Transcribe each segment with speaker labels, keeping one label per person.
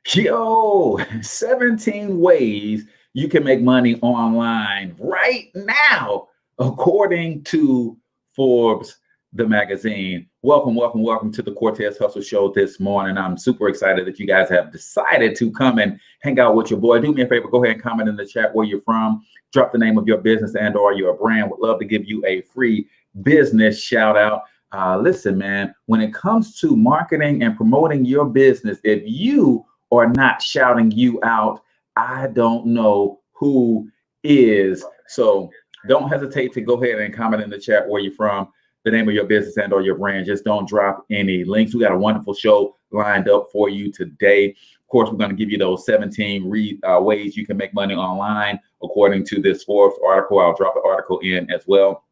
Speaker 1: Yo, 17 ways you can make money online right now, according to Forbes, the magazine. Welcome to the Cortez Hustle Show this morning. I'm super excited that you guys have decided to come and hang out with your boy. Do me a favor, go ahead and comment in the chat where you're from. Drop the name of your business and or your brand. Would love to give you a free business shout out. Listen, man, when it comes to marketing and promoting your business, if you are not shouting you out, I don't know who is. So don't hesitate to go ahead and comment in the chat where you're from, the name of your business and or your brand. Just don't drop any links. We got a wonderful show lined up for you today. Of course, we're going to give you those 17 ways you can make money online, according to this Forbes article. I'll drop the article in as well.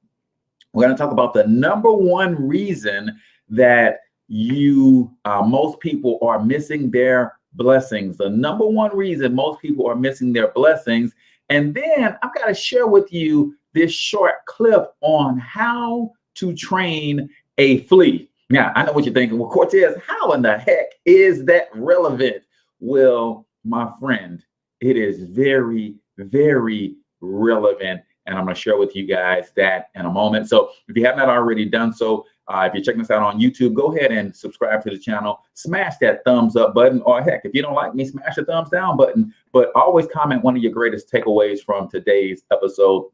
Speaker 1: We're going to talk about the number one reason that most people are missing their blessings. The number one reason most people are missing their blessings. And then I've got to share with you this short clip on how to train a flea. Now, I know what you're thinking. Well, Cortez, how in the heck is that relevant? Well, my friend, it is very, very relevant. And I'm going to share with you guys that in a moment. So if you have not already done so, if you're checking us out on YouTube, go ahead and subscribe to the channel. Smash that thumbs up button, or heck, if you don't like me, smash the thumbs down button. But always comment one of your greatest takeaways from today's episode.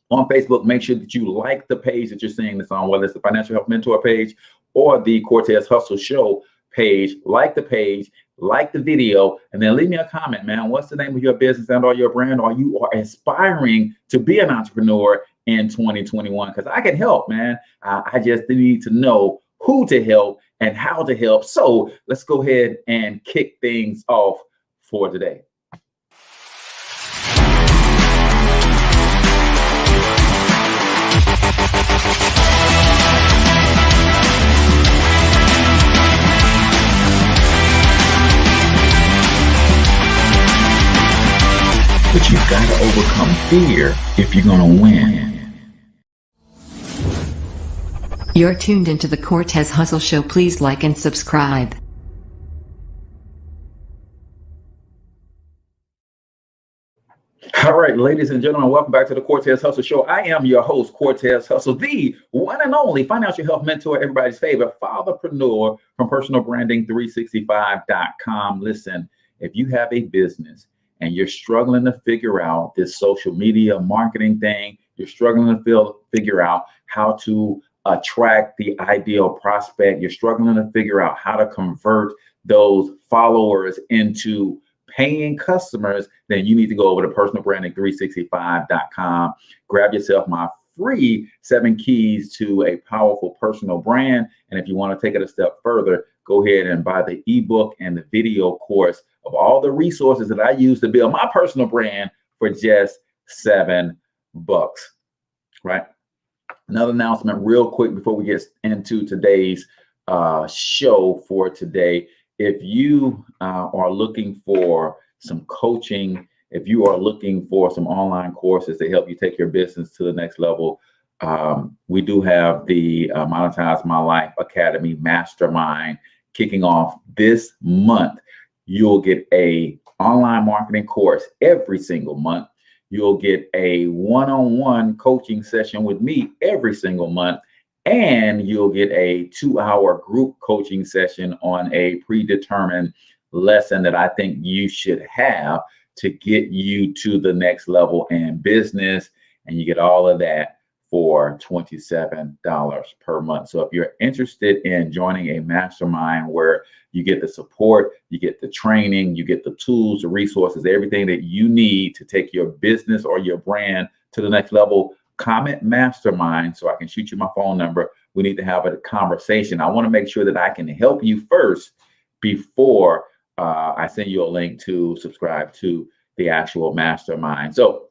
Speaker 1: On Facebook, make sure that you like the page that you're seeing this on, whether it's the Financial Health Mentor page or the Cortez Hustle Show page. Like the page, like the video, and then leave me a comment, man. What's the name of your business and or your brand, or you are aspiring to be an entrepreneur in 2021? Because I can help, man. I just need to know who to help and how to help. So let's go ahead and kick things off for today. But you've got to overcome fear if you're going to win.
Speaker 2: You're tuned into the Cortez Hustle Show. Please like and subscribe.
Speaker 1: All right, ladies and gentlemen, welcome back to the Cortez Hustle Show. I am your host, Cortez Hustle, the one and only financial health mentor, everybody's favorite fatherpreneur from personalbranding365.com. Listen, if you have a business and you're struggling to figure out this social media marketing thing, you're struggling to figure out how to attract the ideal prospect, you're struggling to figure out how to convert those followers into paying customers, then you need to go over to personalbranding365.com. Grab yourself my free 7 keys to a powerful personal brand. And if you want to take it a step further, go ahead and buy the ebook and the video course of all the resources that I use to build my personal brand for just $7, right? Another announcement real quick before we get into today's show for today. If you are looking for some coaching, if you are looking for some online courses to help you take your business to the next level, we do have the Monetize My Life Academy Mastermind kicking off this month. You'll get a online marketing course every single month. You'll get a one-on-one coaching session with me every single month. And you'll get a 2-hour group coaching session on a predetermined lesson that I think you should have to get you to the next level in business. And you get all of that for $27 per month. So if you're interested in joining a mastermind where you get the support, you get the training, you get the tools, the resources, everything that you need to take your business or your brand to the next level, comment mastermind so I can shoot you my phone number. We need to have a conversation. I want to make sure that I can help you first before I send you a link to subscribe to the actual mastermind. So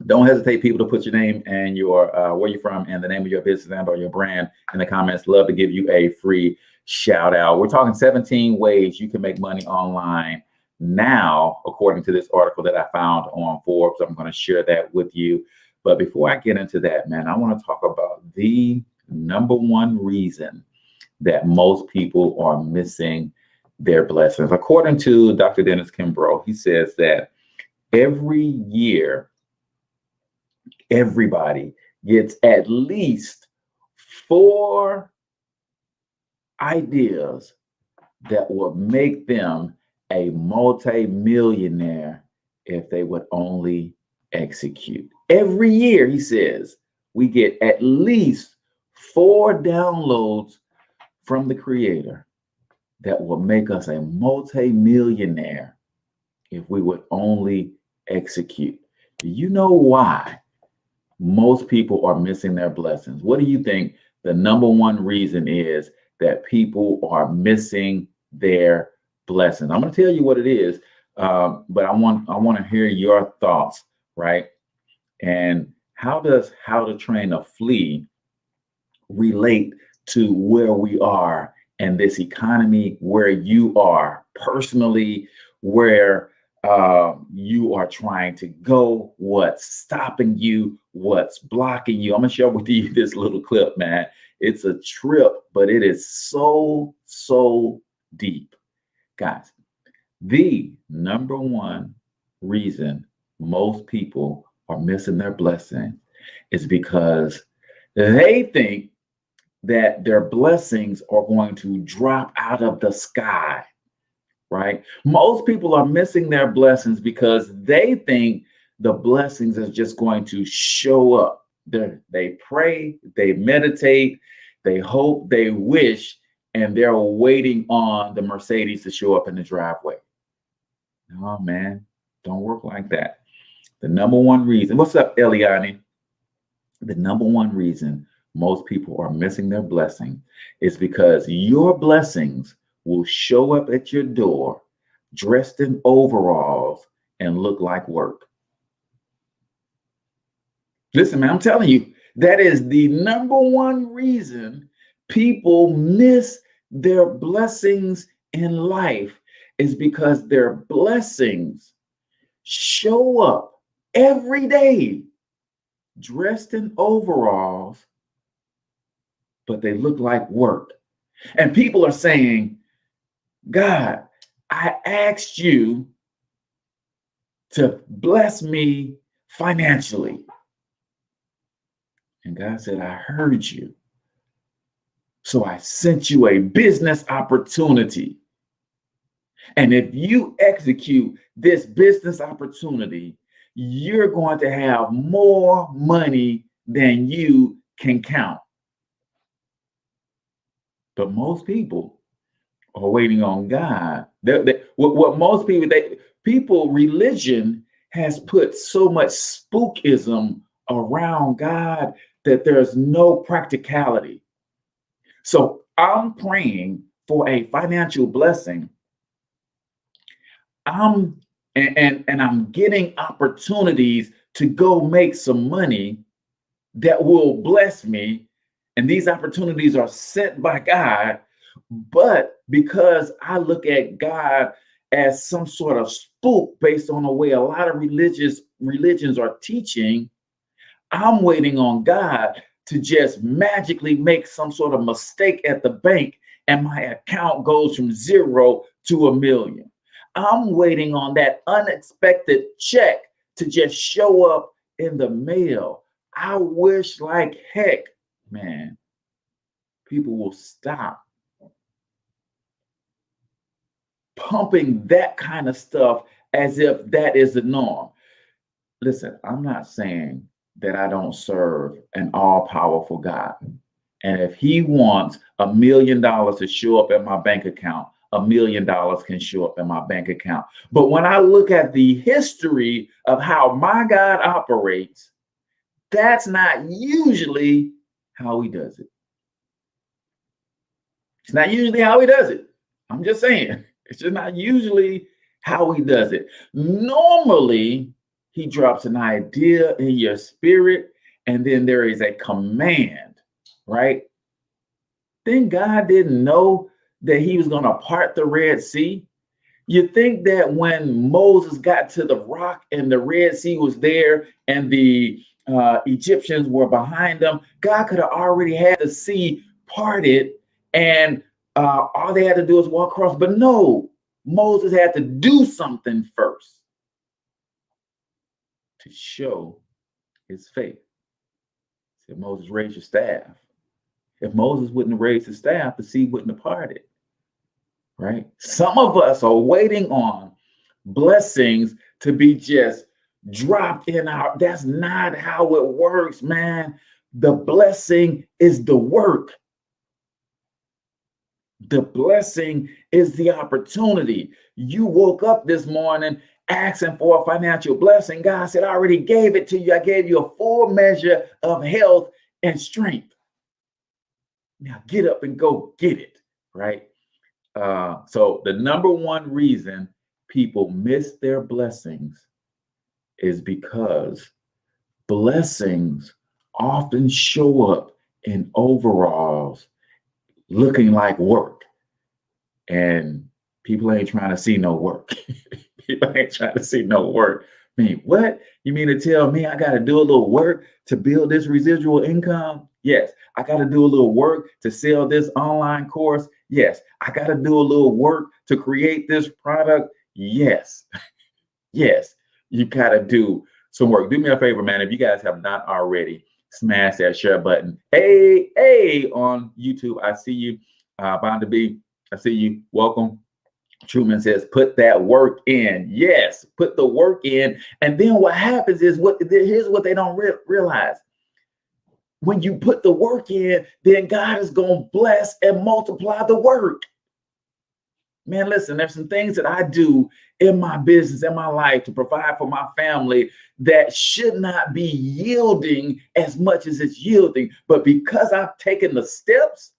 Speaker 1: don't hesitate, people, to put your name and your where you're from and the name of your business and or your brand in the comments. Love to give you a free shout out. We're talking 17 ways you can make money online now, according to this article that I found on Forbes. I'm going to share that with you. But before I get into that, man, I want to talk about the number one reason that most people are missing their blessings. According to Dr. Dennis Kimbrough, he says that every year, everybody gets at least 4 ideas that would make them a multi-millionaire if they would only execute. Every year, he says, we get at least 4 downloads from the creator that will make us a multi-millionaire if we would only execute. Do you know why most people are missing their blessings? What do you think the number one reason is that people are missing their blessings? I'm going to tell you what it is, but I want to hear your thoughts, right? And how does How to Train a Flea relate to where we are in this economy, where you are personally, where you are trying to go, what's stopping you, what's blocking you? I'm gonna share with you this little clip, man. It's a trip, but it is so deep. Guys, the number one reason most people are missing their blessing is because they think that their blessings are going to drop out of the sky, right? Most people are missing their blessings because they think the blessings are just going to show up. They pray, they meditate, they hope, they wish, and they're waiting on the Mercedes to show up in the driveway. No, man, don't work like that. The number one reason, what's up, Eliani? The number one reason most people are missing their blessing is because your blessings will show up at your door dressed in overalls and look like work. Listen, man, I'm telling you, that is the number one reason people miss their blessings in life, is because their blessings show up every day dressed in overalls, but they look like work. And people are saying, God, I asked you to bless me financially. And God said, I heard you. So I sent you a business opportunity. And if you execute this business opportunity, you're going to have more money than you can count. But most people are waiting on God. What most people, religion has put so much spookism around God that there's no practicality. So I'm praying for a financial blessing. I'm getting opportunities to go make some money that will bless me. And these opportunities are sent by God. But because I look at God as some sort of spook based on the way a lot of religions are teaching, I'm waiting on God to just magically make some sort of mistake at the bank and my account goes from 0 to $1 million. I'm waiting on that unexpected check to just show up in the mail. I wish like heck, man, people will stop pumping that kind of stuff as if that is the norm. Listen, I'm not saying that I don't serve an all-powerful God. And if he wants $1 million to show up in my bank account, $1 million can show up in my bank account. But when I look at the history of how my God operates, that's not usually how he does it. It's not usually how he does it. I'm just saying, it's just not usually how he does it. Normally, he drops an idea in your spirit, and then there is a command, right? Then God didn't know that he was going to part the Red Sea. You think that when Moses got to the rock and the Red Sea was there and the Egyptians were behind them, God could have already had the sea parted and all they had to do was walk across. But no, Moses had to do something first to show his faith. He said, Moses, raise your staff. If Moses wouldn't have raised his staff, the sea wouldn't have parted, right? Some of us are waiting on blessings to be just dropped in our, that's not how it works, man. The blessing is the work. The blessing is the opportunity. You woke up this morning asking for a financial blessing. God said, I already gave it to you. I gave you a full measure of health and strength. Now get up and go get it, right? So the number one reason people miss their blessings is because blessings often show up in overalls looking like work, and people ain't trying to see no work. People ain't trying to see no work. I mean, what? You mean to tell me I got to do a little work to build this residual income? Yes. I got to do a little work to sell this online course? Yes. I got to do a little work to create this product? Yes. Yes. You got to do some work. Do me a favor, man. If you guys have not already, smash that share button. Hey, on YouTube, I see you. Bound to be, I see you. Welcome. Truman says, put that work in. Yes, put the work in. And then what happens is, here's what they don't realize. When you put the work in, then God is going to bless and multiply the work. Man, listen, there's some things that I do in my business, in my life to provide for my family that should not be yielding as much as it's yielding. But because I've taken the steps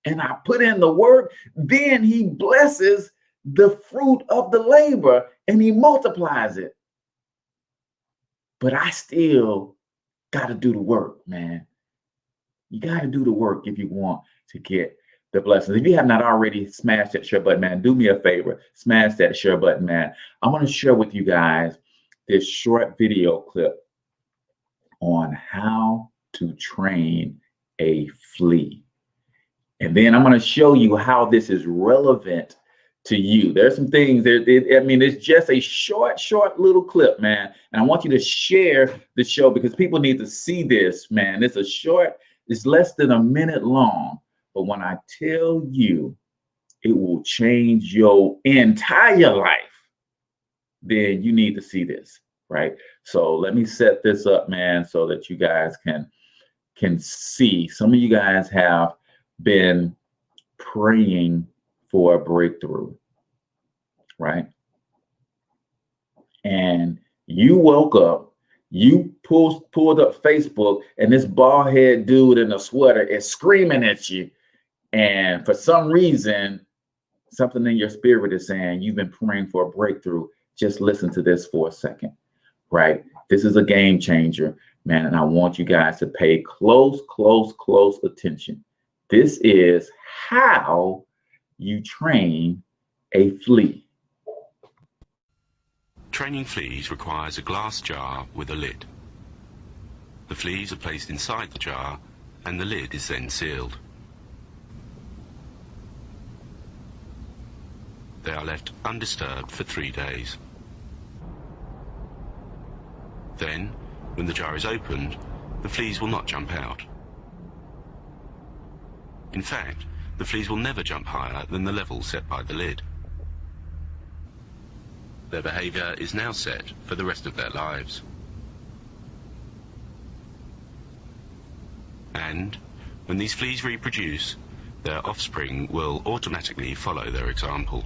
Speaker 1: and I put in the work, then he blesses the fruit of the labor and he multiplies it. But I still got to do the work, man. You got to do the work if you want to get the blessings. If you have not already smashed that share button, man, do me a favor, smash that share button, man. I'm going to share with you guys this short video clip on how to train a flea. And then I'm going to show you how this is relevant to you. There's some things there. I mean, it's just a short little clip, man. And I want you to share the show because people need to see this, man. It's less than a minute long. But when I tell you it will change your entire life, then you need to see this, right? So let me set this up, man, so that you guys can see. Some of you guys have been praying for a breakthrough, right? And you woke up, you pulled up Facebook, and this bald head dude in a sweater is screaming at you. And for some reason, something in your spirit is saying you've been praying for a breakthrough. Just listen to this for a second, right? This is a game changer, man. And I want you guys to pay close attention. This is how you train a flea.
Speaker 3: Training fleas requires a glass jar with a lid. The fleas are placed inside the jar and the lid is then sealed. They are left undisturbed for 3 days. Then, when the jar is opened, the fleas will not jump out. In fact, the fleas will never jump higher than the level set by the lid. Their behavior is now set for the rest of their lives. And, when these fleas reproduce, their offspring will automatically follow their example.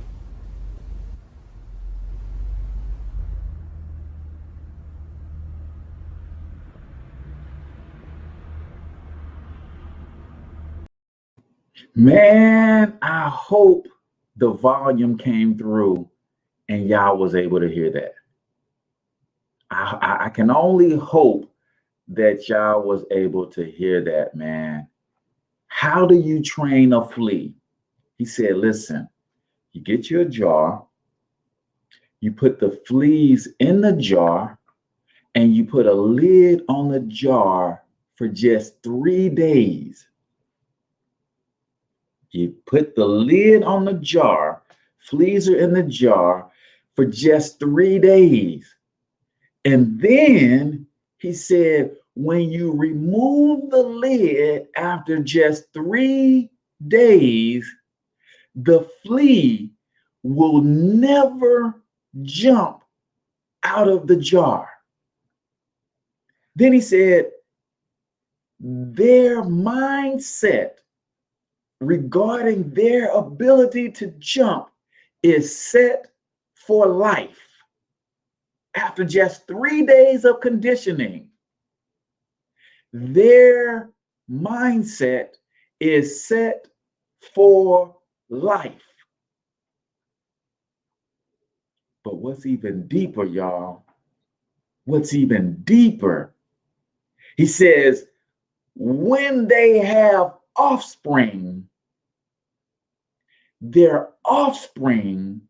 Speaker 1: Man, I hope the volume came through and y'all was able to hear that. I can only hope that y'all was able to hear that, man. How do you train a flea? He said, listen, you get your jar, you put the fleas in the jar, and you put a lid on the jar for just 3 days. You put the lid on the jar, fleas are in the jar for just 3 days. And then he said, when you remove the lid after just 3 days, the flea will never jump out of the jar. Then he said, their mindset regarding their ability to jump is set for life. After just 3 days of conditioning, their mindset is set for life. But what's even deeper, y'all? What's even deeper? He says, when they have offspring, their offspring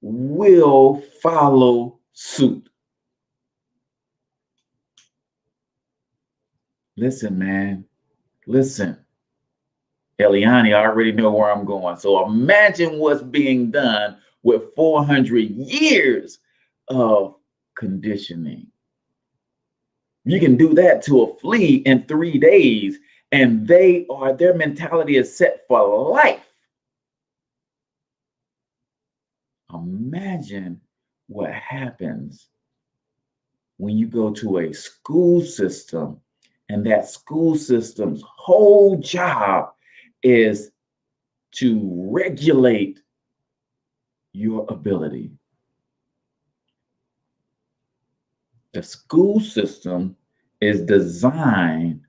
Speaker 1: will follow suit. Listen, man, listen. Eliani, I already know where I'm going. So imagine what's being done with 400 years of conditioning. You can do that to a flea in 3 days, and their mentality is set for life. Imagine what happens when you go to a school system and that school system's whole job is to regulate your ability. The school system is designed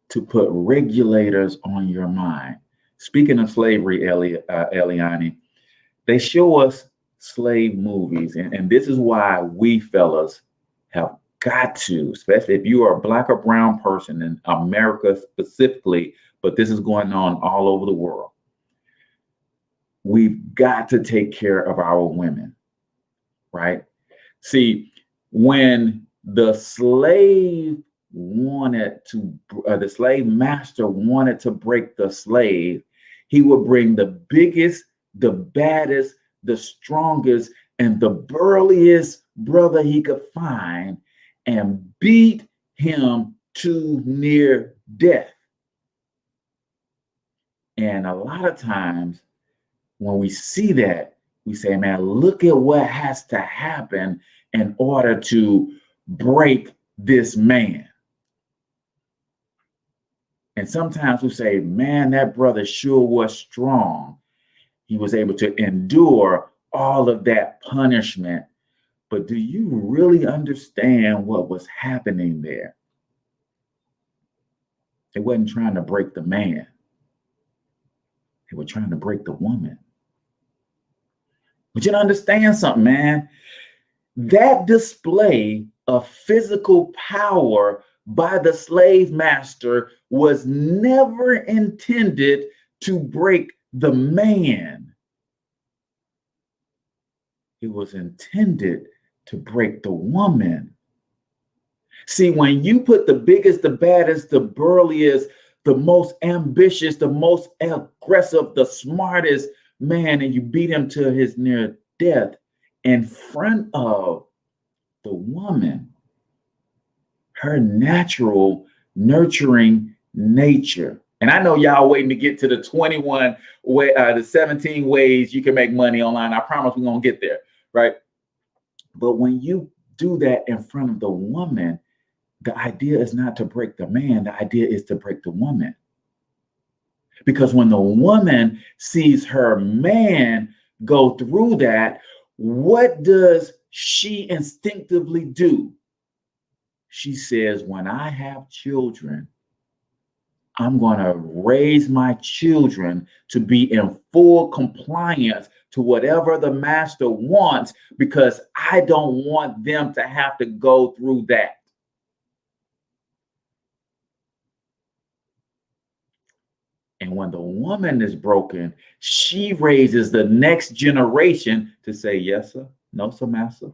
Speaker 1: to put regulators on your mind. Speaking of slavery, Eliani, they show us slave movies, and this is why we fellas have got to, especially if you are a Black or brown person in America specifically, but this is going on all over the world. We've got to take care of our women, right? See, when the slave master wanted to break the slave, he would bring the biggest, the baddest, the strongest, and the burliest brother he could find and beat him to near death. And a lot of times when we see that, we say, man, look at what has to happen in order to break this man. And sometimes we say, man, that brother sure was strong. He was able to endure all of that punishment. But do you really understand what was happening there? They wasn't trying to break the man. They were trying to break the woman. But you understand something, man. That display of physical power by the slave master was never intended to break the man. It was intended to break the woman. See, when you put the biggest, the baddest, the burliest, the most ambitious, the most aggressive, the smartest man, and you beat him to his near death in front of the woman, her natural nurturing nature. And I know y'all waiting to get to the 17 ways you can make money online. I promise we're going to get there, right? But when you do that in front of the woman, the idea is not to break the man. The idea is to break the woman. Because when the woman sees her man go through that, what does she instinctively do? She says, when I have children, I'm going to raise my children to be in full compliance to whatever the master wants, because I don't want them to have to go through that. And when the woman is broken, she raises the next generation to say, yes, sir. No, sir, master.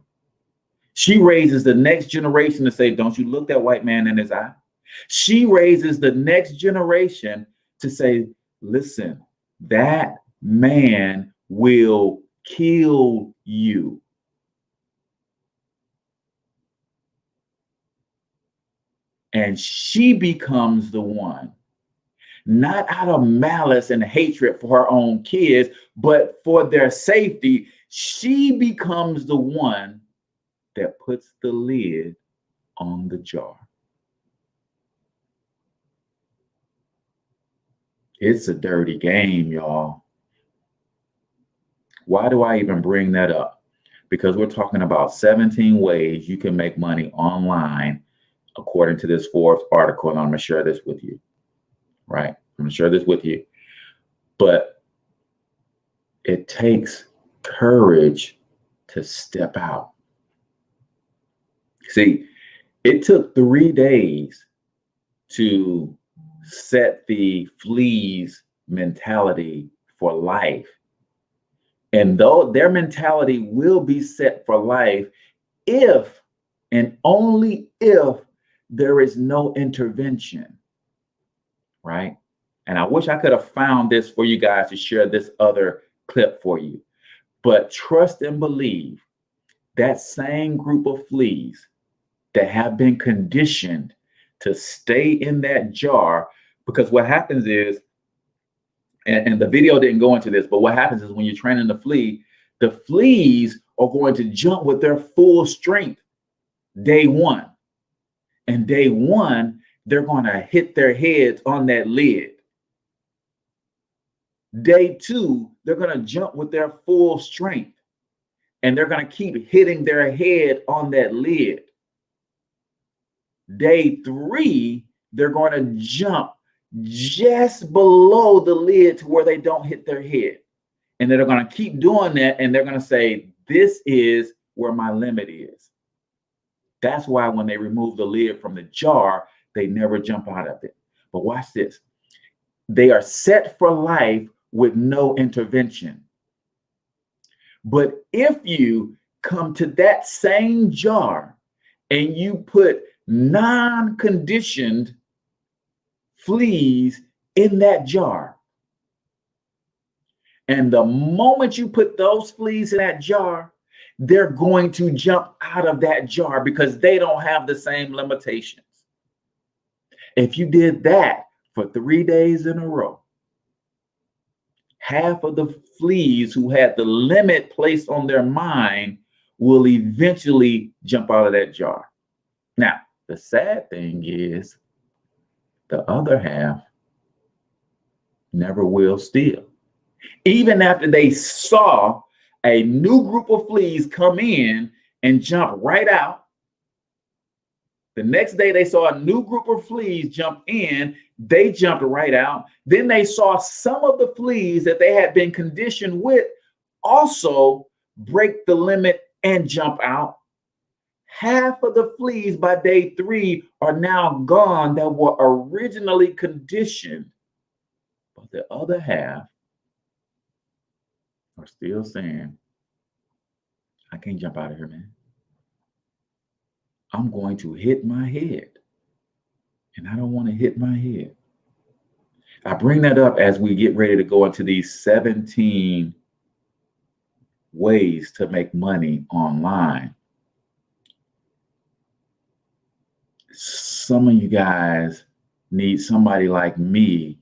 Speaker 1: She raises the next generation to say, don't you look that white man in his eye. She raises the next generation to say, listen, that man will kill you. And she becomes the one, not out of malice and hatred for her own kids, but for their safety. She becomes the one that puts the lid on the jar. It's a dirty game, y'all. Why do I even bring that up? Because we're talking about 17 ways you can make money online, according to this Forbes article, and I'm going to share this with you, right? I'm going to share this with you. But it takes courage to step out. See, it took 3 days to set the Flea's mentality for life. And though their mentality will be set for life if and only if there is no intervention, right? And I wish I could have found this for you guys to share this other clip for you. But trust and believe that same group of fleas that have been conditioned to stay in that jar, because what happens is, and the video didn't go into this, but what happens is when you're training the fleas are going to jump with their full strength day one. And day one, they're going to hit their heads on that lid. Day two, they're going to jump with their full strength. And they're going to keep hitting their head on that lid. Day three, they're going to jump just below the lid to where they don't hit their head. And they're going to keep doing that. And they're going to say, this is where my limit is. That's why when they remove the lid from the jar, they never jump out of it. But watch this. They are set for life with no intervention. But if you come to that same jar and you put non-conditioned fleas in that jar, and the moment you put those fleas in that jar, they're going to jump out of that jar because they don't have the same limitations. If you did that for 3 days in a row, half of the fleas who had the limit placed on their mind will eventually jump out of that jar. Now, the sad thing is the other half never will steal. Even after they saw a new group of fleas come in and jump right out, the next day they saw a new group of fleas jump in, they jumped right out. Then they saw some of the fleas that they had been conditioned with also break the limit and jump out. Half of the fleas by day 3 are now gone that were originally conditioned, but the other half are still saying, I can't jump out of here, man. I'm going to hit my head, and I don't want to hit my head. I bring that up as we get ready to go into these 17 ways to make money online. Some of you guys need somebody like me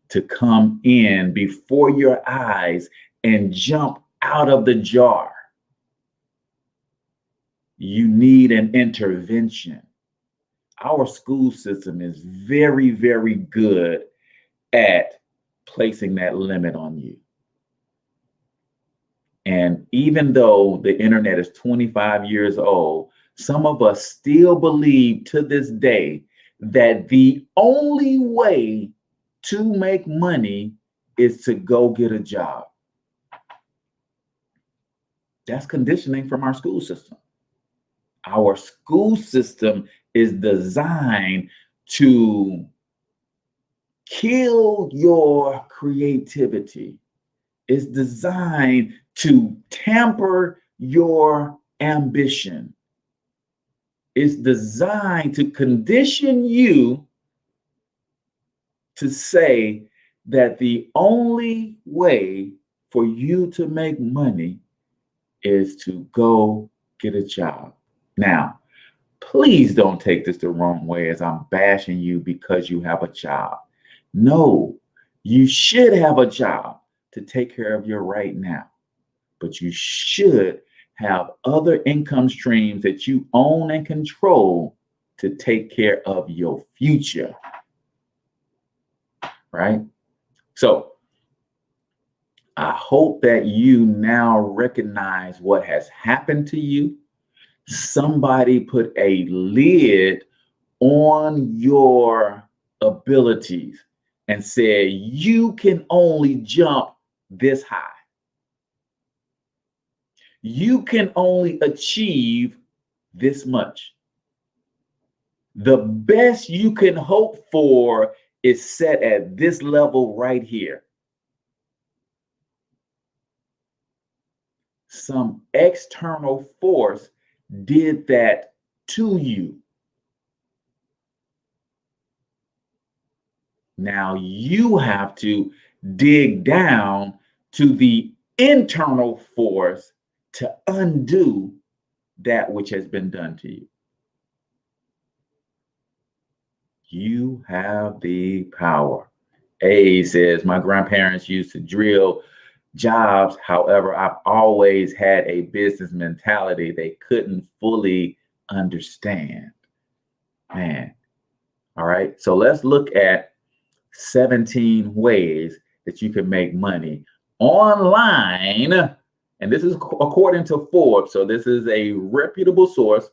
Speaker 1: to come in before your eyes and jump out of the jar. You need an intervention. Our school system is very, very good at placing that limit on you. And even though the internet is 25 years old, some of us still believe to this day that the only way to make money is to go get a job. That's conditioning from our school system. Our school system is designed to kill your creativity. It's designed to tamper your ambition. It's designed to condition you to say that the only way for you to make money is to go get a job. Now, please don't take this the wrong way as I'm bashing you because you have a job. No, you should have a job to take care of your right now, but you should have other income streams that you own and control to take care of your future, right? So I hope that you now recognize what has happened to you. Somebody put a lid on your abilities and said, you can only jump this high. You can only achieve this much. The best you can hope for is set at this level right here. Some external force did that to you. Now you have to dig down to the internal force to undo that which has been done to you. You have the power. A says, my grandparents used to drill jobs. However, I've always had a business mentality they couldn't fully understand. Man. All right. So let's look at 17 ways that you can make money online. And this is according to Forbes. So this is a reputable source.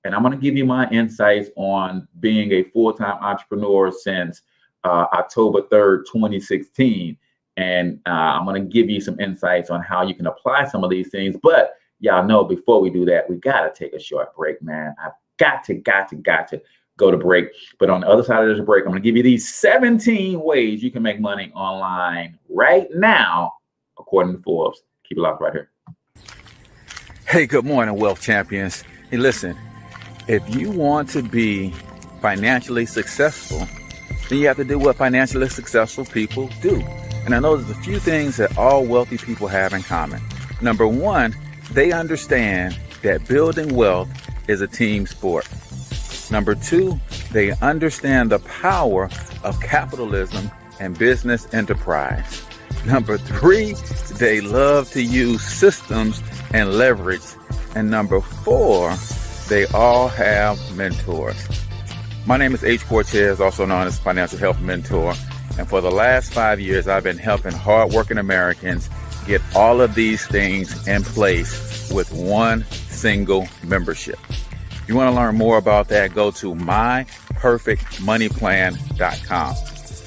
Speaker 1: And I'm going to give you my insights on being a full-time entrepreneur since October 3rd, 2016. And I'm going to give you some insights on how you can apply some of these things. But y'all know, before we do that, we got to take a short break, man. I've got to go to break. But on the other side of this break, I'm going to give you these 17 ways you can make money online right now, according to Forbes. Keep it locked right here. Hey, good morning, wealth champions. Hey, listen, if you want to be financially successful, then you have to do what financially successful people do. And I know there's a few things that all wealthy people have in common. Number one, they understand that building wealth is a team sport. Number two, they understand the power of capitalism and business enterprise. Number three, they love to use systems and leverage. And number four, they all have mentors. My name is H. Cortez, also known as Financial Health Mentor. And for the last 5 years, I've been helping hardworking Americans get all of these things in place with one single membership. If you want to learn more about that, go to myperfectmoneyplan.com.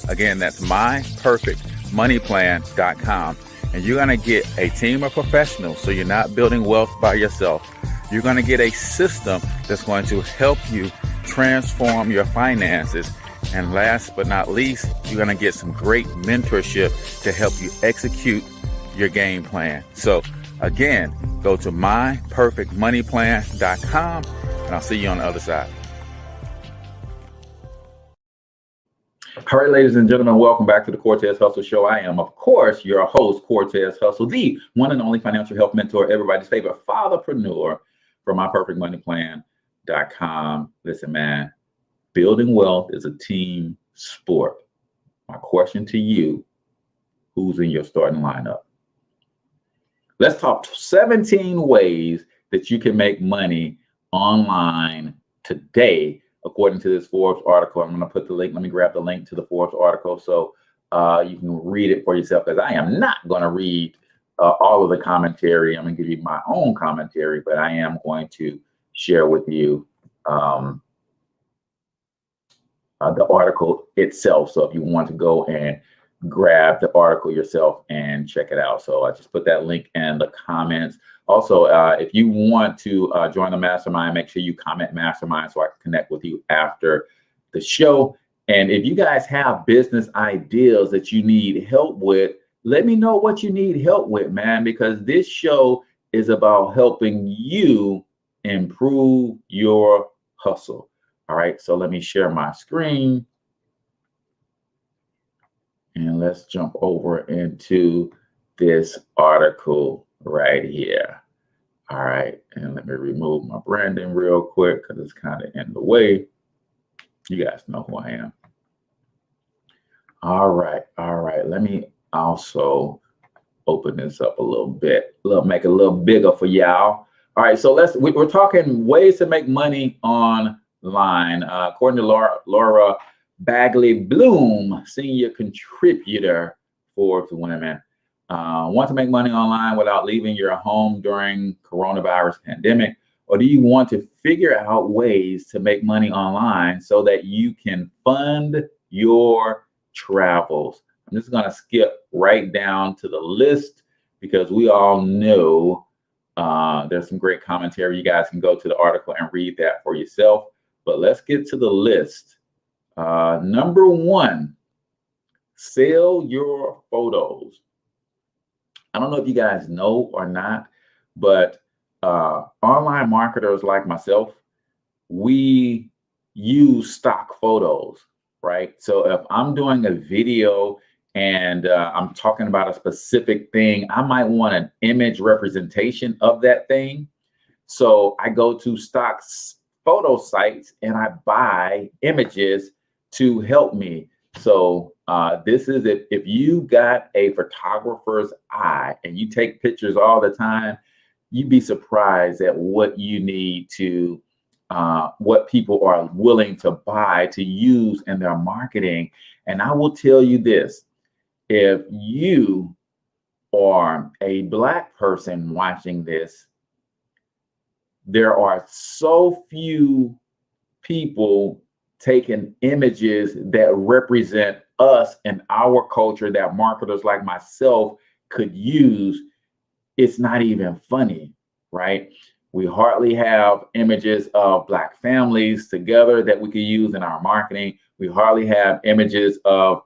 Speaker 1: Again, that's myperfectmoneyplan.com. And you're going to get a team of professionals, so you're not building wealth by yourself. You're going to get a system that's going to help you transform your finances. And last but not least, you're going to get some great mentorship to help you execute your game plan. So again, go to myperfectmoneyplan.com, and I'll see you on the other side. All right, ladies and gentlemen, welcome back to the Cortez Hustle Show. I am, of course, your host, Cortez Hustle, the one and only financial health mentor, everybody's favorite fatherpreneur from myperfectmoneyplan.com. Listen, man, building wealth is a team sport. My question to you, who's in your starting lineup? Let's talk 17 ways that you can make money online today, according to this Forbes article. I'm going to put the link. Let me grab the link to the Forbes article so you can read it for yourself, because I am not going to read all of the commentary. I'm going to give you my own commentary, but I am going to share with you the article itself. So if you want to go and grab the article yourself and check it out. So I just put that link in the comments. Also, if you want to join the mastermind, make sure you comment mastermind so I can connect with you after the show. And if you guys have business ideas that you need help with, let me know what you need help with, man, because this show is about helping you improve your hustle. All right, so let me share my screen. And let's jump over into this article right here. All right, and let me remove my branding real quick because it's kind of in the way. You guys know who I am. All right. Let me also open this up a little bit, make it a little bigger for y'all. All right, so we're talking ways to make money online. According to Laura Bagley Bloom, senior contributor, Forbes Women. Want to make money online without leaving your home during coronavirus pandemic? Or do you want to figure out ways to make money online so that you can fund your travels? I'm just going to skip right down to the list because we all know there's some great commentary. You guys can go to the article and read that for yourself. But let's get to the list. Number one, sell your photos. I don't know if you guys know or not, but online marketers like myself, we use stock photos, right? So if I'm doing a video and I'm talking about a specific thing, I might want an image representation of that thing. So I go to stock photo sites and I buy images to help me. So this is if you got a photographer's eye and you take pictures all the time, you'd be surprised at what you need to, what people are willing to buy to use in their marketing. And I will tell you this, if you are a Black person watching this, there are so few people taking images that represent us and our culture that marketers like myself could use. It's not even funny, right? We hardly have images of Black families together that we could use in our marketing. We hardly have images of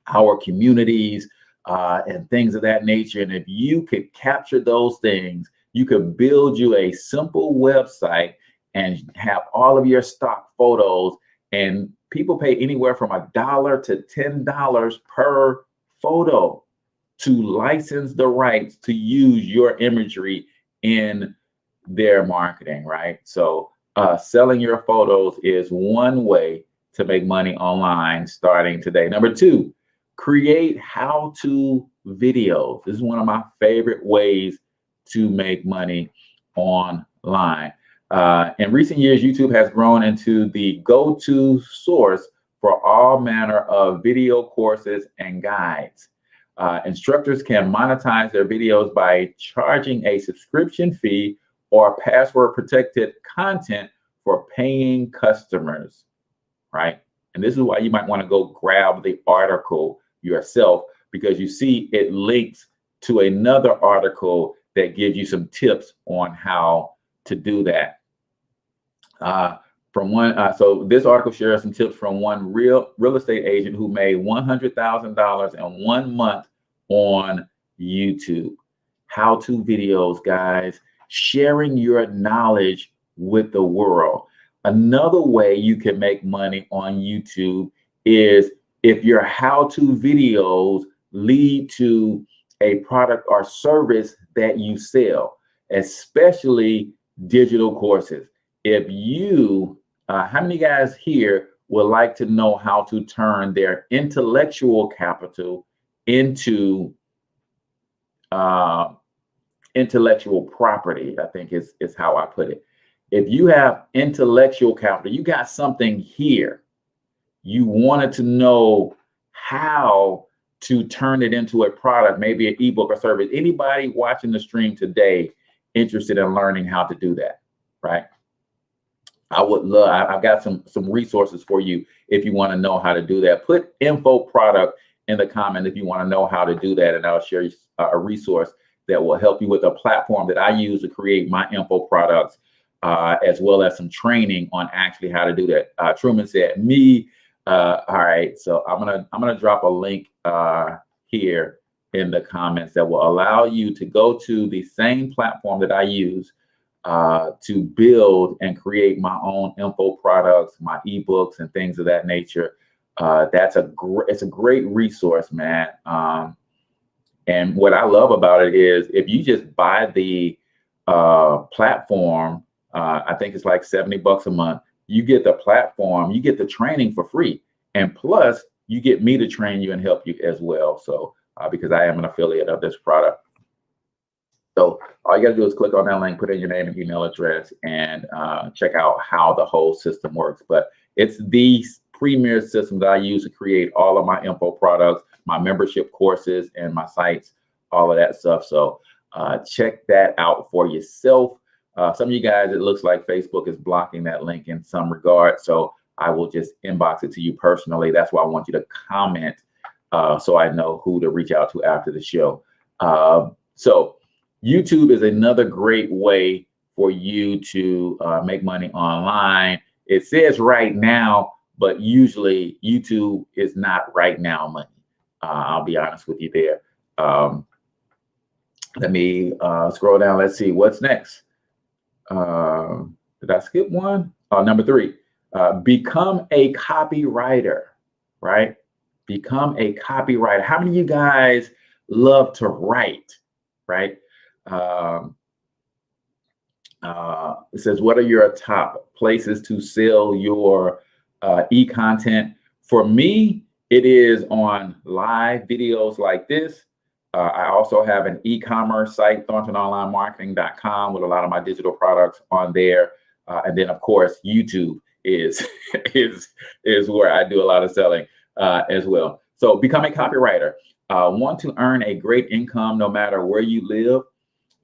Speaker 1: our communities and things of that nature. And if you could capture those things, you could build you a simple website and have all of your stock photos, and people pay anywhere from $1 to $10 per photo to license the rights to use your imagery in their marketing, right? So selling your photos is one way to make money online starting today. Number two, create how-to videos. This is one of my favorite ways to make money online. In recent years, YouTube has grown into the go-to source for all manner of video courses and guides. Instructors can monetize their videos by charging a subscription fee or password-protected content for paying customers, right? And this is why you might want to go grab the article yourself, because you see it links to another article that gives you some tips on how to do that. So this article shares some tips from one real estate agent who made $100,000 in 1 month on YouTube. How-to videos, guys, sharing your knowledge with the world. Another way you can make money on YouTube is if your how-to videos lead to a product or service that you sell, especially digital courses. If you, how many guys here would like to know how to turn their intellectual capital into intellectual property, I think is how I put it. If you have intellectual capital, you got something here, you wanted to know how to turn it into a product, maybe an ebook or service. Anybody watching the stream today interested in learning how to do that, right? I would love, I've got some resources for you if you want to know how to do that. Put info product in the comment if you want to know how to do that, and I'll share a resource that will help you with a platform that I use to create my info products, as well as some training on actually how to do that. Truman said, me. All right, so I'm gonna drop a link here in the comments that will allow you to go to the same platform that I use to build and create my own info products, my ebooks and things of that nature. It's a great resource, man. And what I love about it is if you just buy the platform, I think it's like $70 a month. You get the platform, you get the training for free, and plus you get me to train you and help you as well. So because I am an affiliate of this product. So all you got to do is click on that link, put in your name and email address, and check out how the whole system works. But it's the premier system that I use to create all of my info products, my membership courses, and my sites, all of that stuff. So check that out for yourself. Some of you guys, it looks like Facebook is blocking that link in some regard. So I will just inbox it to you personally. That's why I want you to comment so I know who to reach out to after the show. So YouTube is another great way for you to make money online. It says right now, but usually YouTube is not right now money. I'll be honest with you there. Let me scroll down. Let's see what's next. Did I skip one? Number 3, become a copywriter, right? Become a copywriter. How many of you guys love to write, right? It says, what are your top places to sell your e-content? For me, it is on live videos like this. I also have an e-commerce site, thorntononlinemarketing.com, with a lot of my digital products on there. And then, of course, YouTube is where I do a lot of selling as well. So become a copywriter. Want to earn a great income no matter where you live?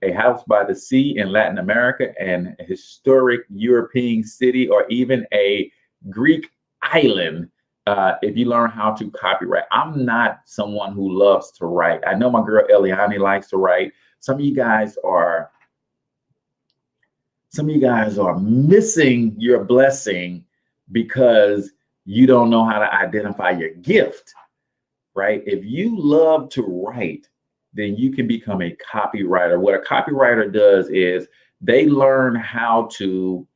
Speaker 1: A house by the sea in Latin America, an historic European city, or even a Greek island. If you learn how to copyright. I'm not someone who loves to write. I know my girl Eliani likes to write. Some of you guys are missing your blessing because you don't know how to identify your gift, right? If you love to write, then you can become a copywriter. What a copywriter does is they learn how to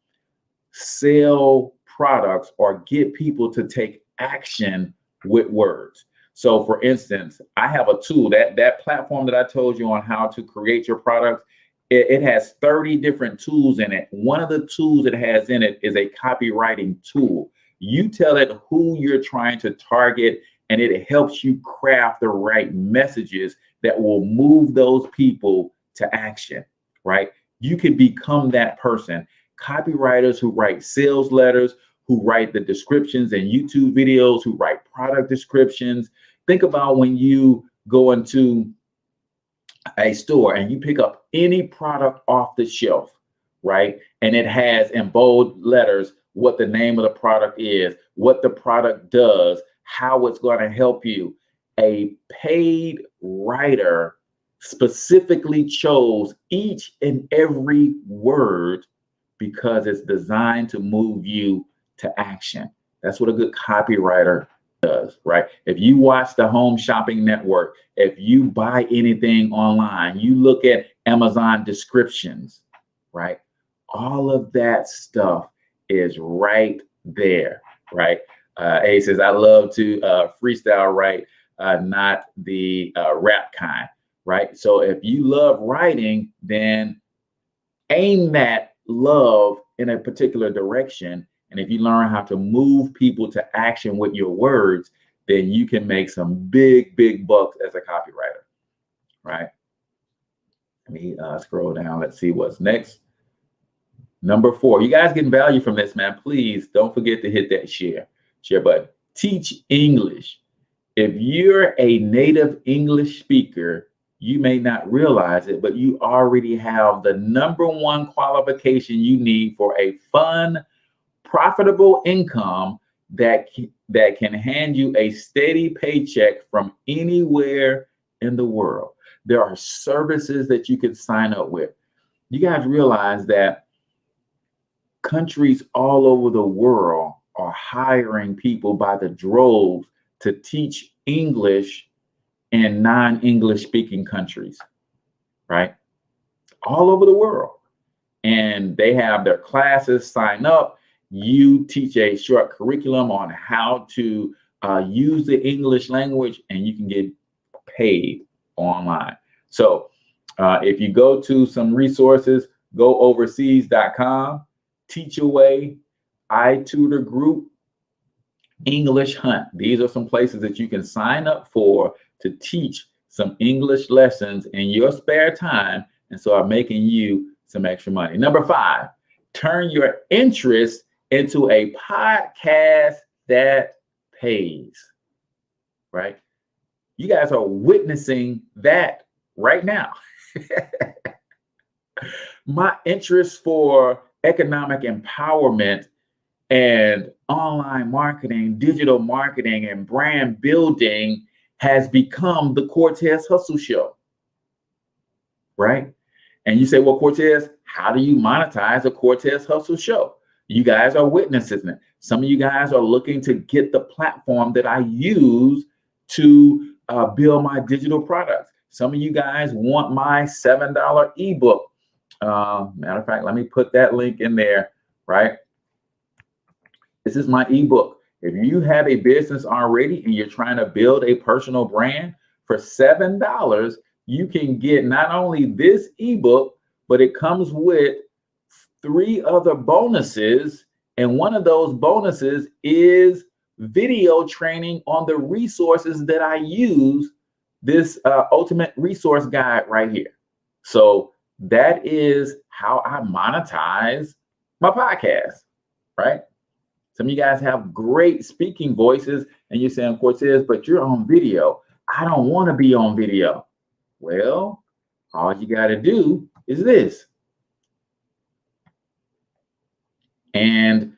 Speaker 1: sell products or get people to take action with words. So for instance, I have a tool, that platform that I told you on how to create your products, it has 30 different tools in it. One of the tools it has in it is a copywriting tool. You tell it who you're trying to target, and it helps you craft the right messages that will move those people to action, right? You can become that person. Copywriters who write sales letters, who write the descriptions and YouTube videos, who write product descriptions. Think about when you go into a store and you pick up any product off the shelf, right? And it has in bold letters what the name of the product is, what the product does, how it's going to help you. A paid writer specifically chose each and every word because it's designed to move you to action. That's what a good copywriter does, right? If you watch the Home Shopping Network, if you buy anything online, you look at Amazon descriptions, right? All of that stuff is right there, right? A says, I love to freestyle write, not the rap kind, right? So if you love writing, then aim that love in a particular direction. And if you learn how to move people to action with your words, then you can make some big, big bucks as a copywriter, right? Let me scroll down. Let's see what's next. Number 4, you guys getting value from this, man. Please don't forget to hit that share button. Teach English. If you're a native English speaker, you may not realize it, but you already have the #1 qualification you need for a fun, profitable income that can hand you a steady paycheck from anywhere in the world. There are services that you can sign up with. You guys realize that countries all over the world are hiring people by the droves to teach English in non-English speaking countries, right? All over the world. And they have their classes, sign up. You teach a short curriculum on how to use the English language, and you can get paid online. So if you go to some resources, go overseas.com, Teach Away, iTutor Group, English Hunt. These are some places that you can sign up for to teach some English lessons in your spare time and start making you some extra money. Number 5, turn your interest into a podcast that pays, right? You guys are witnessing that right now. My interest for economic empowerment and online marketing, digital marketing, and brand building has become the Cortez Hustle Show, right? And you say, well, Cortez, how do you monetize a Cortez Hustle Show? You guys are witnessing it. Some of you guys are looking to get the platform that I use to build my digital products. Some of you guys want my $7 ebook. Matter of fact, let me put that link in there, right? This is my ebook. If you have a business already and you're trying to build a personal brand, for $7, you can get not only this ebook, but it comes with 3 other bonuses. And one of those bonuses is video training on the resources that I use, this ultimate resource guide right here. So that is how I monetize my podcast, right? Some of you guys have great speaking voices and you're saying, Cortez, but you're on video. I don't want to be on video. Well, all you got to do is this. And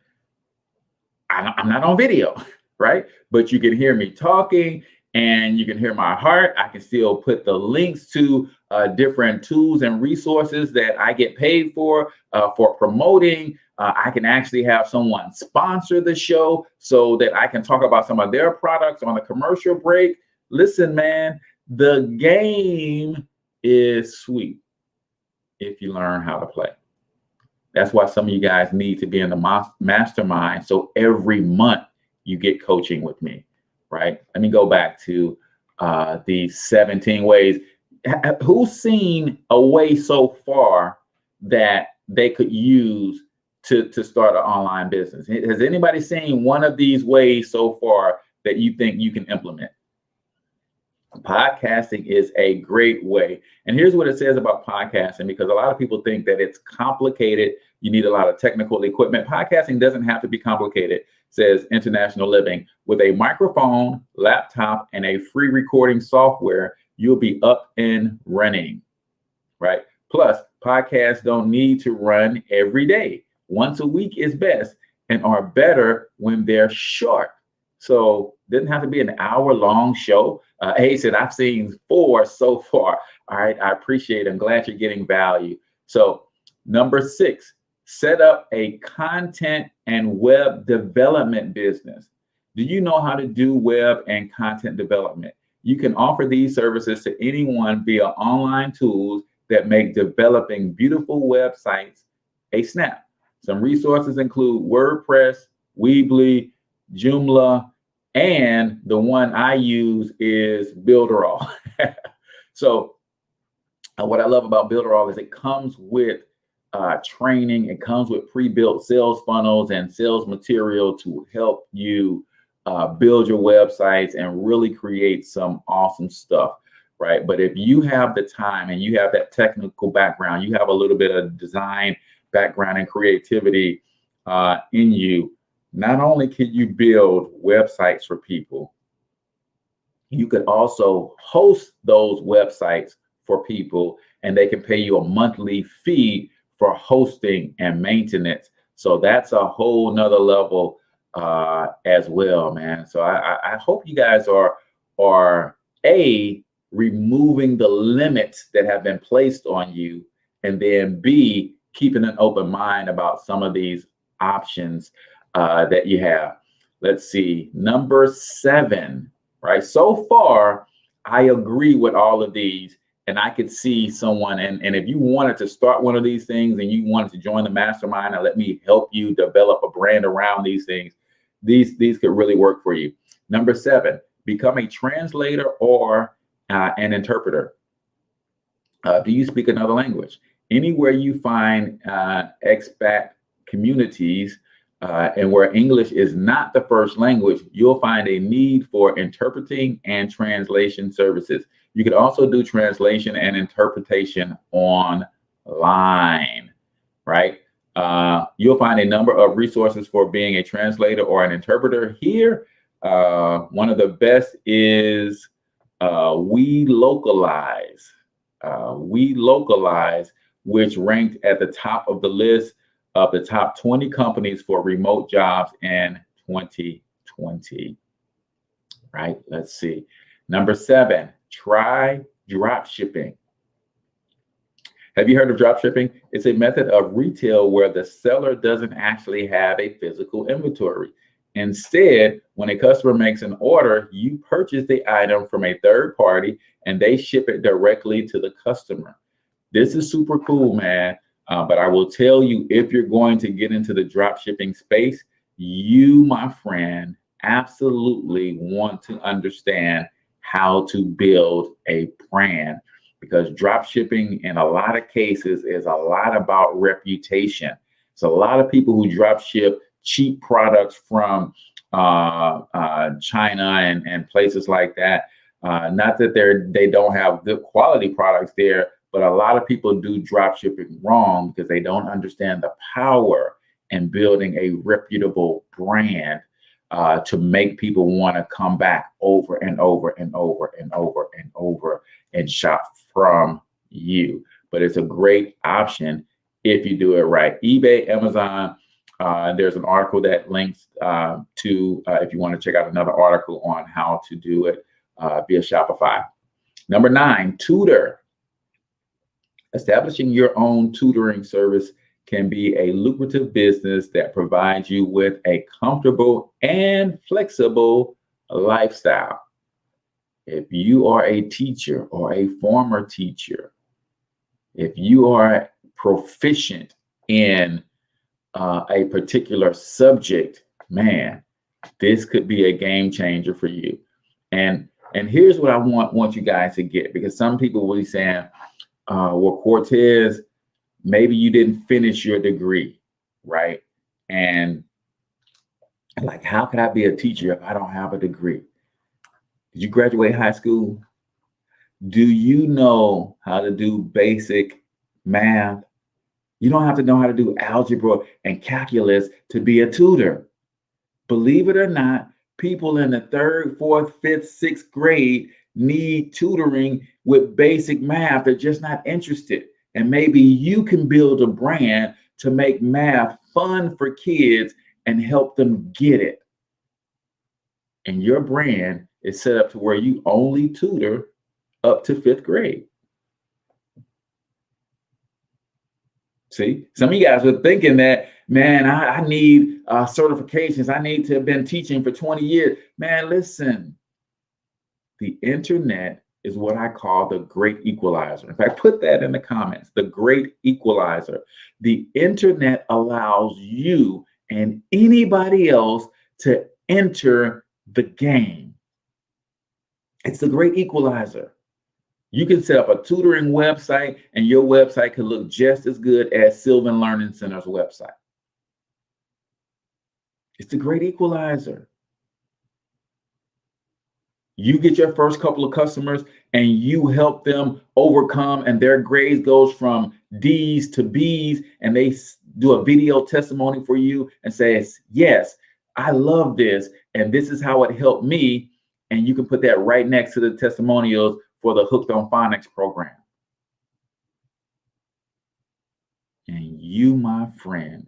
Speaker 1: I'm not on video, right? But you can hear me talking and you can hear my heart. I can still put the links to different tools and resources that I get paid for promoting. I can actually have someone sponsor the show so that I can talk about some of their products on a commercial break. Listen, man, the game is sweet if you learn how to play. That's why some of you guys need to be in the mastermind. So every month you get coaching with me, right? Let me go back to the 17 ways. Who's seen a way so far that they could use to start an online business? Has anybody seen one of these ways so far that you think you can implement? Podcasting is a great way. And here's what it says about podcasting, because a lot of people think that it's complicated. You need a lot of technical equipment. Podcasting doesn't have to be complicated. It says International Living. With a microphone, laptop, and a free recording software, you'll be up and running, right? Plus, podcasts don't need to run every day. Once a week is best and are better when they're short. So it doesn't have to be an hour-long show. Hey said, I've seen 4 so far. All right, I appreciate it. I'm glad you're getting value. So number 6, set up a content and web development business. Do you know how to do web and content development? You can offer these services to anyone via online tools that make developing beautiful websites a snap. Some resources include WordPress, Weebly, Joomla, and the one I use is Builderall. So what I love about Builderall is it comes with training. It comes with pre-built sales funnels and sales material to help you build your websites and really create some awesome stuff, right? But if you have the time and you have that technical background, you have a little bit of design background and creativity in you, not only can you build websites for people, you could also host those websites for people and they can pay you a monthly fee for hosting and maintenance. So that's a whole nother level as well, man. So I hope you guys are A, removing the limits that have been placed on you, and then B, keeping an open mind about some of these options that you have. Let's see, number 7, right? So far, I agree with all of these, and I could see someone, and if you wanted to start one of these things and you wanted to join the mastermind and let me help you develop a brand around these things, these could really work for you. Number 7, become a translator or an interpreter. Do you speak another language? Anywhere you find expat communities and where English is not the first language, you'll find a need for interpreting and translation services. You can also do translation and interpretation online, right? You'll find a number of resources for being a translator or an interpreter here. One of the best is We Localize. We Localize, which ranked at the top of the list of the top 20 companies for remote jobs in 2020. Right? Let's see. Number 7, try drop shipping. Have you heard of drop shipping? It's a method of retail where the seller doesn't actually have a physical inventory. Instead, when a customer makes an order, you purchase the item from a third party and they ship it directly to the customer. This is super cool, man. But I will tell you, if you're going to get into the drop shipping space, you, my friend, absolutely want to understand how to build a brand, because drop shipping in a lot of cases is a lot about reputation. So a lot of people who drop ship cheap products from China and places like that. Not that they don't have good quality products there, but a lot of people do drop shipping wrong because they don't understand the power in building a reputable brand to make people want to come back over and over and over and over and over and shop from you. But it's a great option if you do it right. eBay, Amazon. There's an article that links to if you want to check out another article on how to do it via Shopify. Number 9, tutor. Establishing your own tutoring service can be a lucrative business that provides you with a comfortable and flexible lifestyle. If you are a teacher or a former teacher, if you are proficient in a particular subject, man, this could be a game changer for you. And here's what I want you guys to get, because some people will be saying, well, Cortez, maybe you didn't finish your degree, right? And like, how could I be a teacher if I don't have a degree? Did you graduate high school? Do you know how to do basic math? You don't have to know how to do algebra and calculus to be a tutor. Believe it or not, people in the 3rd, 4th, 5th, 6th grade need tutoring with basic math. They're just not interested. And maybe you can build a brand to make math fun for kids and help them get it. And your brand is set up to where you only tutor up to 5th grade. See, some of you guys are thinking that, man, I need certifications. I need to have been teaching for 20 years. Man, listen, the internet is what I call the great equalizer. In fact, put that in the comments, the great equalizer. The internet allows you and anybody else to enter the game. It's the great equalizer. You can set up a tutoring website and your website can look just as good as Sylvan Learning Center's website. It's the great equalizer. You get your first couple of customers and you help them overcome, and their grades goes from D's to B's, and they do a video testimony for you and says, yes, I love this, and this is how it helped me. And you can put that right next to the testimonials for the Hooked on Phonics program. And you, my friend,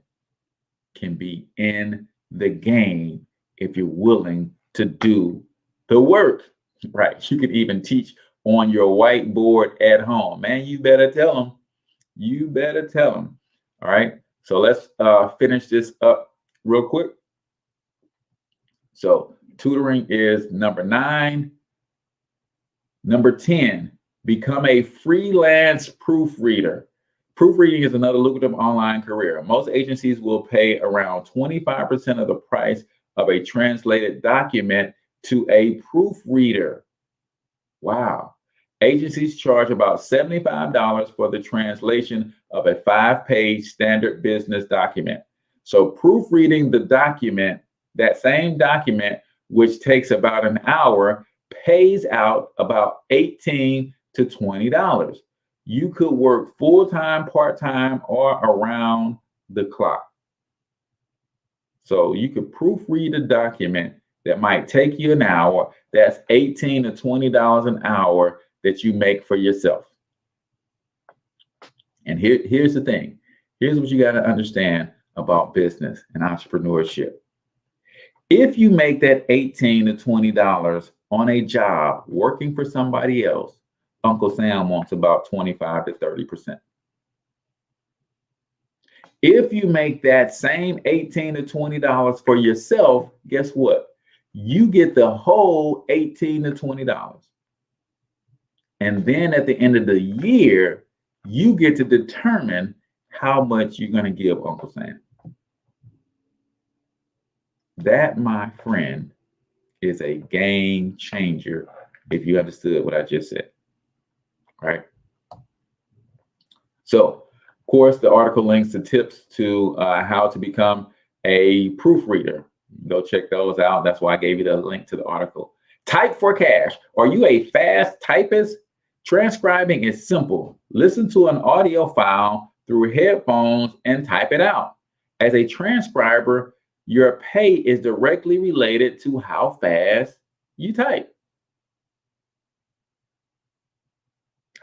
Speaker 1: can be in the game if you're willing to do the work, right? You could even teach on your whiteboard at home. Man, you better tell them. You better tell them. All right. So let's finish this up real quick. So tutoring is number 9. Number 10, become a freelance proofreader. Proofreading is another lucrative online career. Most agencies will pay around 25% of the price of a translated document to a proofreader. Wow. Agencies charge about $75 for the translation of a 5-page standard business document. So proofreading the document, that same document, which takes about an hour, pays out about $18 to $20. You could work full-time, part-time, or around the clock. So you could proofread a document that might take you an hour. That's $18 to $20 an hour that you make for yourself. And here's the thing. Here's what you got to understand about business and entrepreneurship. If you make that $18 to $20 on a job working for somebody else, Uncle Sam wants about 25 to 30%. If you make that same $18 to $20 for yourself, guess what? You get the whole $18 to $20. And then at the end of the year, you get to determine how much you're going to give Uncle Sam. That, my friend, is a game changer if you understood what I just said. Right? So, of course, the article links to tips to how to become a proofreader. Go check those out. That's why I gave you the link to the article. Type for cash. Are you a fast typist? Transcribing is simple. Listen to an audio file through headphones and type it out. As a transcriber, your pay is directly related to how fast you type.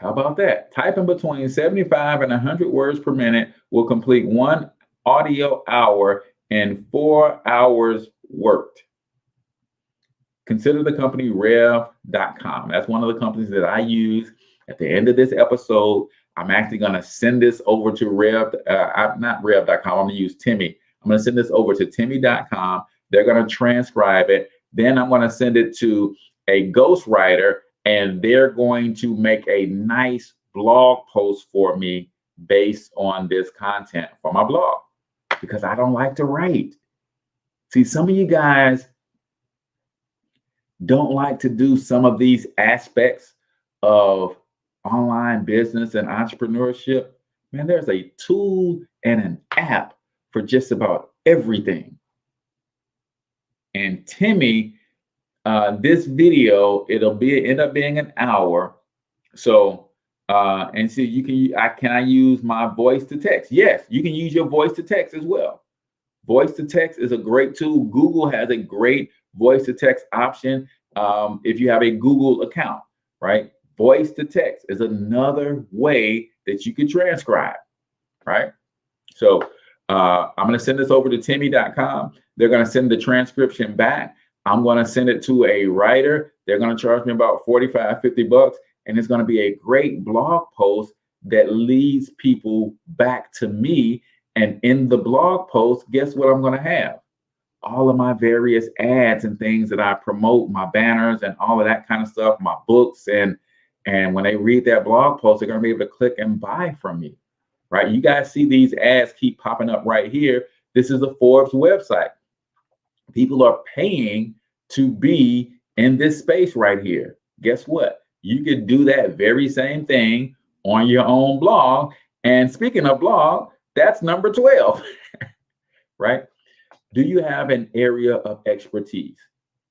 Speaker 1: How about that? Typing between 75 and 100 words per minute will complete 1 audio hour in 4 hours worked. Consider the company Rev.com. That's one of the companies that I use. At the end of this episode, I'm actually going to send this over to not Rev.com. I'm going to use Timmy. I'm going to send this over to Timmy.com. They're going to transcribe it. Then I'm going to send it to a ghostwriter, and they're going to make a nice blog post for me based on this content for my blog, because I don't like to write. See, some of you guys don't like to do some of these aspects of online business and entrepreneurship. Man, there's a tool and an app for just about everything. And Timmy, this video, it'll end up being an hour. So, and so can I use my voice to text? Yes, you can use your voice to text as well. Voice to text is a great tool. Google has a great voice to text option if you have a Google account, right? Voice to text is another way that you can transcribe, right? So I'm going to send this over to Timmy.com. They're going to send the transcription back. I'm going to send it to a writer. They're going to charge me about $45-50, and it's going to be a great blog post that leads people back to me. And in the blog post, guess what I'm going to have? All of my various ads and things that I promote, my banners and all of that kind of stuff, my books. And when they read that blog post, they're going to be able to click and buy from me, right? You guys see these ads keep popping up right here. This is the Forbes website. People are paying to be in this space right here. Guess what? You could do that very same thing on your own blog. And speaking of blog, that's number 12, right? Do you have an area of expertise?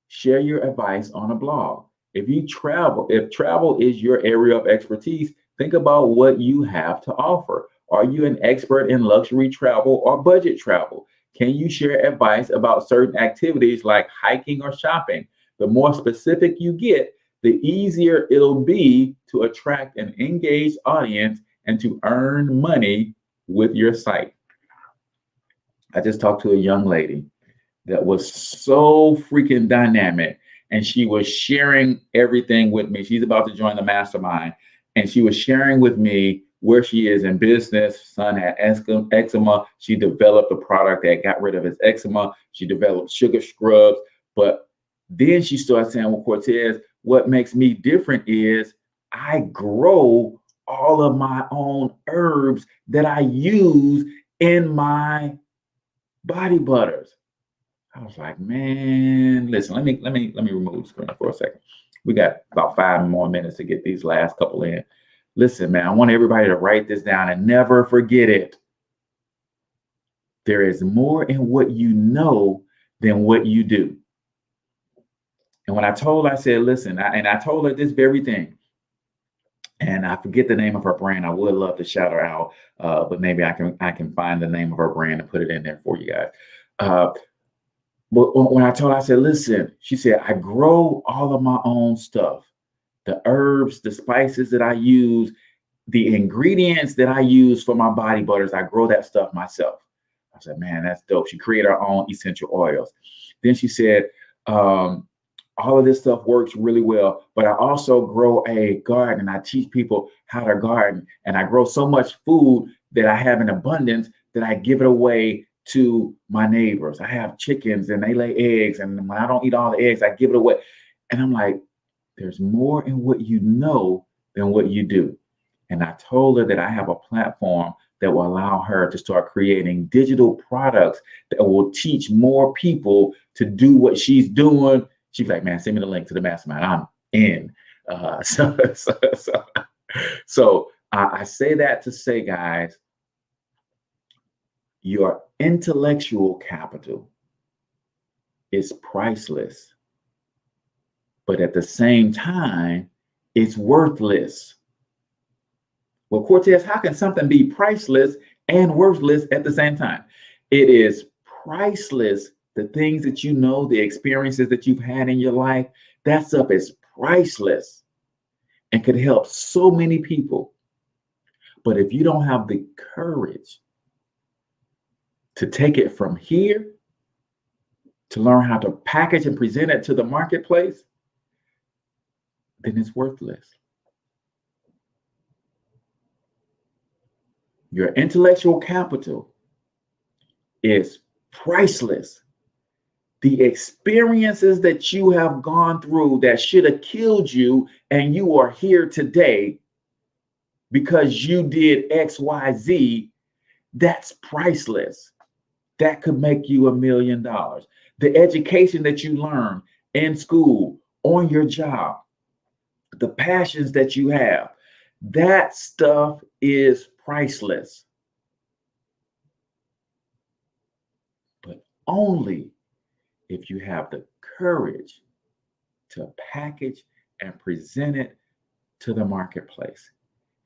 Speaker 1: Share your advice on a blog. If travel is your area of expertise, think about what you have to offer. Are you an expert in luxury travel or budget travel? Can you share advice about certain activities like hiking or shopping? The more specific you get, the easier it'll be to attract an engaged audience and to earn money with your site. I just talked to a young lady that was so freaking dynamic, and she was sharing everything with me. She's about to join the Mastermind, and she was sharing with me where she is in business. Son had eczema. She developed a product that got rid of his eczema. She developed sugar scrubs. But then she started saying, well, Cortez, what makes me different is I grow all of my own herbs that I use in my body butters. I was like, man, listen, let me remove the screen for a second. We got about 5 more minutes to get these last couple in. Listen, man, I want everybody to write this down and never forget it. There is more in what you know than what you do. And when I told her, I said, listen, I told her this very thing. And I forget the name of her brand. I would love to shout her out, but maybe I can find the name of her brand and put it in there for you guys. But when I told her, I said, listen, she said, I grow all of my own stuff. The herbs, the spices that I use, the ingredients that I use for my body butters, I grow that stuff myself. I said, man, that's dope. She created her own essential oils. Then she said, all of this stuff works really well, but I also grow a garden. I teach people how to garden, and I grow so much food that I have in abundance that I give it away to my neighbors. I have chickens and they lay eggs, and when I don't eat all the eggs, I give it away. And I'm like, there's more in what you know than what you do. And I told her that I have a platform that will allow her to start creating digital products that will teach more people to do what she's doing. She's like, man, send me the link to the mastermind. I'm in. So I say that to say, guys, your intellectual capital is priceless, but at the same time, it's worthless. Well, Cortez, how can something be priceless and worthless at the same time? It is priceless. The things that you know, the experiences that you've had in your life, that stuff is priceless and could help so many people. But if you don't have the courage to take it from here, to learn how to package and present it to the marketplace, then it's worthless. Your intellectual capital is priceless. The experiences that you have gone through that should have killed you, and you are here today because you did X, Y, Z, that's priceless. That could make you $1 million. The education that you learn in school, on your job, the passions that you have, that stuff is priceless. But only if you have the courage to package and present it to the marketplace.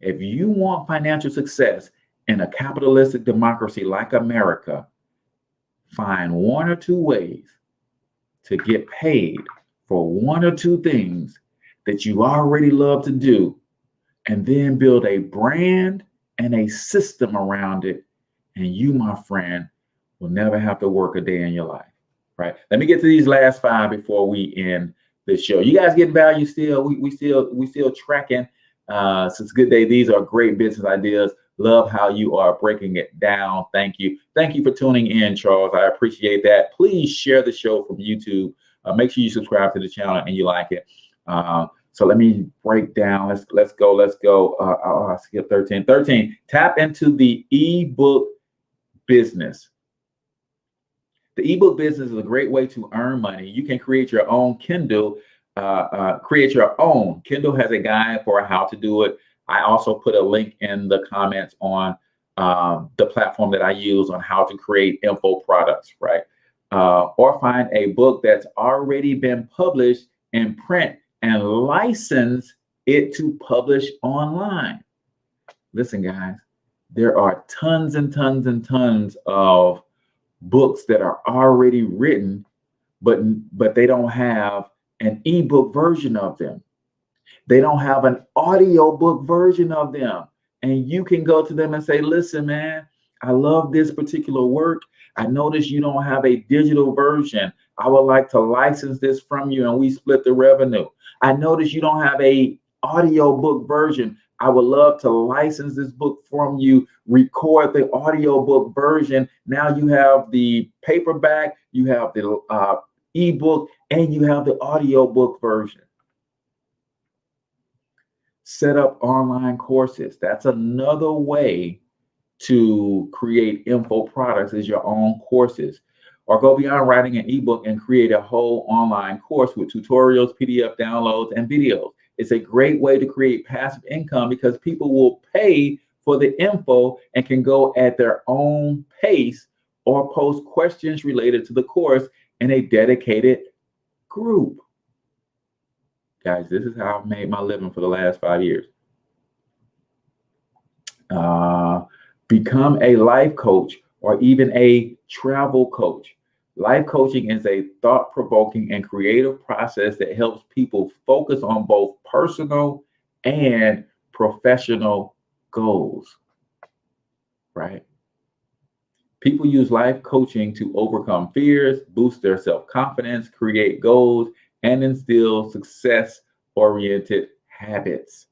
Speaker 1: If you want financial success in a capitalistic democracy like America, find 1 or 2 ways to get paid for 1 or 2 things that you already love to do, and then build a brand and a system around it. And you, my friend, will never have to work a day in your life, right? Let me get to these last 5 before we end the show. You guys getting value still? We still tracking. So it's a good day. These are great business ideas. Love how you are breaking it down. Thank you. Thank you for tuning in, Charles. I appreciate that. Please share the show from YouTube. Make sure you subscribe to the channel and you like it. So let me break down. Let's go. I skipped 13. 13. Tap into the ebook business. The ebook business is a great way to earn money. You can create your own Kindle. Create your own. Kindle has a guide for how to do it. I also put a link in the comments on the platform that I use on how to create info products, right? Or find a book that's already been published in print and license it to publish online. Listen, guys, there are tons and tons and tons of books that are already written, but they don't have an ebook version of them. They don't have an audio book version of them. And you can go to them and say, listen, man, I love this particular work. I notice you don't have a digital version. I would like to license this from you and we split the revenue. I notice you don't have a audio book version. I would love to license this book from you, record the audio book version. Now you have the paperback, you have the ebook, and you have the audio book version. Set up online courses. That's another way to create info products, is your own courses. or go beyond writing an ebook and create a whole online course with tutorials, PDF downloads, and videos. It's a great way to create passive income because people will pay for the info and can go at their own pace or post questions related to the course in a dedicated group. Guys, this is how I've made my living for the last 5 years. Become a life coach or even a travel coach. Life coaching is a thought-provoking and creative process that helps people focus on both personal and professional goals, right? People use life coaching to overcome fears, boost their self-confidence, create goals, and instill success-oriented habits.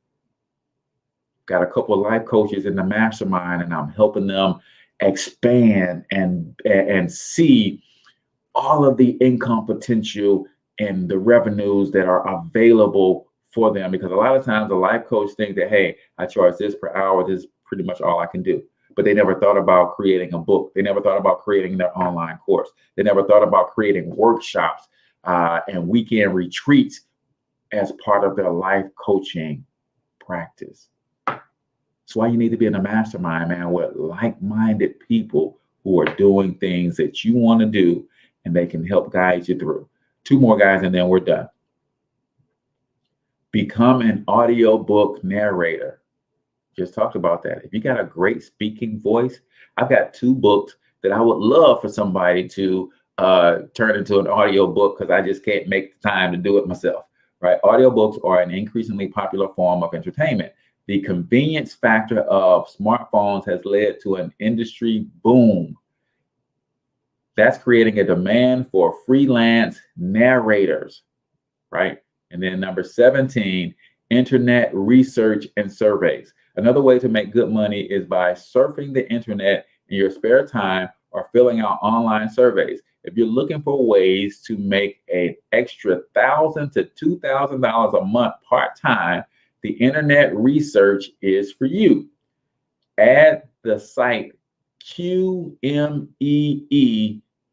Speaker 1: Got a couple of life coaches in the mastermind, and I'm helping them expand and see all of the income potential and the revenues that are available for them. Because a lot of times a life coach thinks that, hey, I charge this per hour. This is pretty much all I can do. But they never thought about creating a book. They never thought about creating their online course. They never thought about creating workshops and weekend retreats as part of their life coaching practice. That's why you need to be in a mastermind, man, with like-minded people who are doing things that you want to do, and they can help guide you through. 2 more, guys, and then we're done. Become an audiobook narrator. Just talked about that. If you got a great speaking voice, I've got 2 books that I would love for somebody to turn into an audiobook because I just can't make the time to do it myself, right? Audiobooks are an increasingly popular form of entertainment. The convenience factor of smartphones has led to an industry boom. That's creating a demand for freelance narrators, right? And then number 17, internet research and surveys. Another way to make good money is by surfing the internet in your spare time or filling out online surveys. If you're looking for ways to make an extra $1,000 to $2,000 a month part-time, the internet research is for you. Add the site QMEE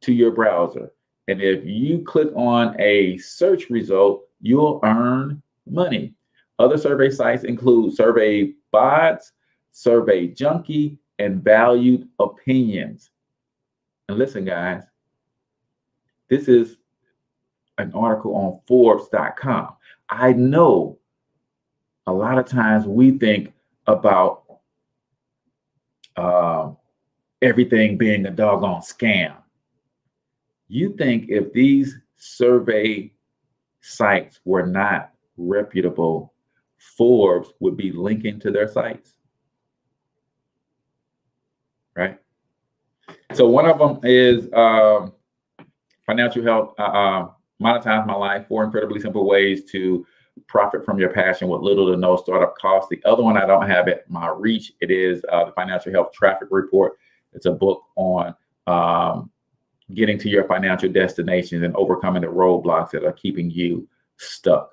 Speaker 1: to your browser. And if you click on a search result, you'll earn money. Other survey sites include Survey Bots, Survey Junkie, and Valued Opinions. And listen, guys, this is an article on Forbes.com. I know a lot of times we think about everything being a doggone scam. You think if these survey sites were not reputable, Forbes would be linking to their sites, right? So one of them is financial health, monetize my life, 4 incredibly simple ways to profit from your passion with little to no startup cost. The other one I don't have at my reach. It is the Financial Health Traffic Report. It's a book on getting to your financial destinations and overcoming the roadblocks that are keeping you stuck.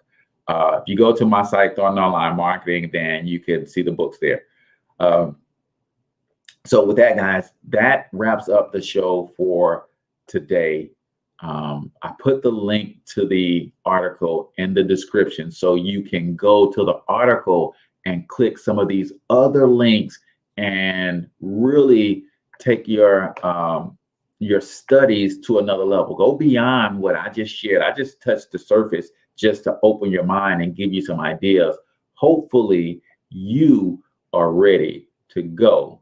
Speaker 1: If you go to my site, Thornton Online Marketing, then you can see the books there. So with that, guys, that wraps up the show for today. I put the link to the article in the description so you can go to the article and click some of these other links and really take your studies to another level. Go beyond what I just shared. I just touched the surface just to open your mind and give you some ideas. Hopefully you are ready to go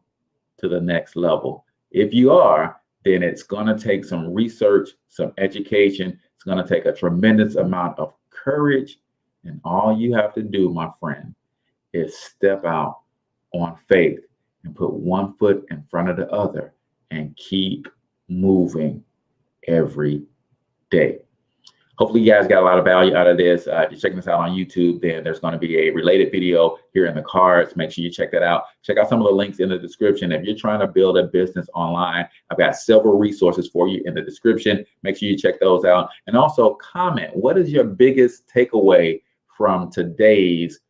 Speaker 1: to the next level. If you are, then it's going to take some research, some education. It's going to take a tremendous amount of courage. And all you have to do, my friend, is step out on faith and put one foot in front of the other and keep moving every day. Hopefully you guys got a lot of value out of this. If you're checking this out on YouTube, then there's going to be a related video here in the cards. Make sure you check that out. Check out some of the links in the description. If you're trying to build a business online, I've got several resources for you in the description. Make sure you check those out. And also comment, what is your biggest takeaway from today's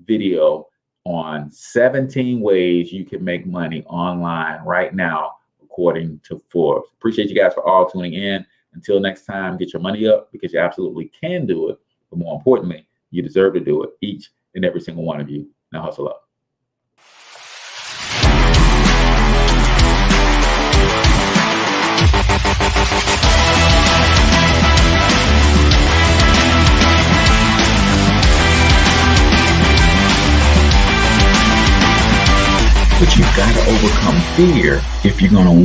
Speaker 1: video on 17 ways you can make money online right now, according to Forbes. Appreciate you guys for all tuning in. Until next time, get your money up because you absolutely can do it. But more importantly, you deserve to do it, each and every single one of you. Now hustle up. But you've got to overcome fear if you're going to win.